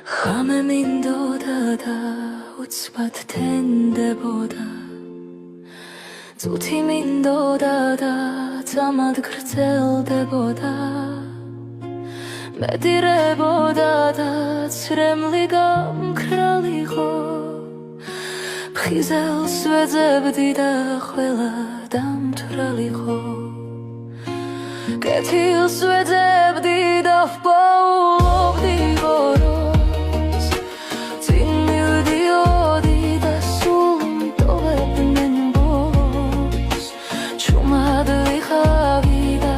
ღამე მინდოდა და უცბად თენდებოდა წუთი მინდოდა და წამად გრძელდებოდა მედირებოდა და ცრემლი გამქრალიყო ფხიზელს ვეძებდი და ყველა დამთვრალიყო კეთილს ვეძებდი და ვპოულობდი ღოროს წინ მივდიოდი და სულ მტოვებდნენ ბოლოს ჩუმად ვიხავი და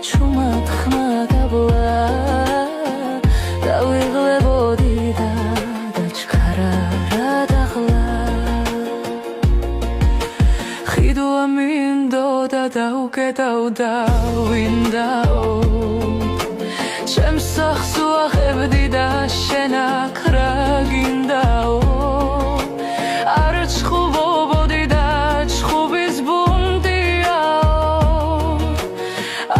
ჩუმად ხმა გაბლა დავიღლებოდი და დაჩქარა რა დახლა ხიდვა მინდოდა და უკეტავდა ვინდაო ჩემს სახს ვახებდი და შენ აქ რა გინდაო არ ჩხუბობოდი და ჩხუბის ბუნდიაო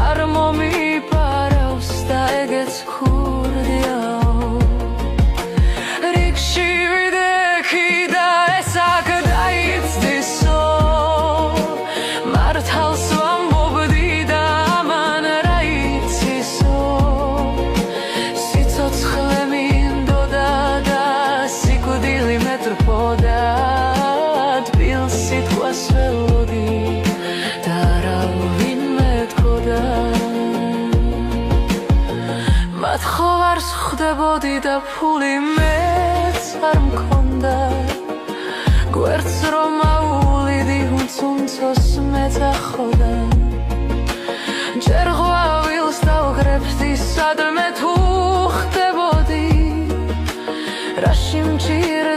არ მომიპარავს და ეგეც ქურდიაო რიგში ვიდექი და ეს აქ დაიცდისო მართალს ვამბობდი და ამან რა იცისო სიცოცხლე მინდოდა და სიკვდილი მეტრფოდა თბილ სიტყვას ველოდი და არავინ მეთქოდა მათ ხო არ ხვდებოდი და ფული მეც არ მქონდა გვერდს რომ აუვლიდი უცუნცოს მეძახოდა ჯერ ღვავილს დავღრებდი სადმე თუ ხდებოდი რაში მჭირ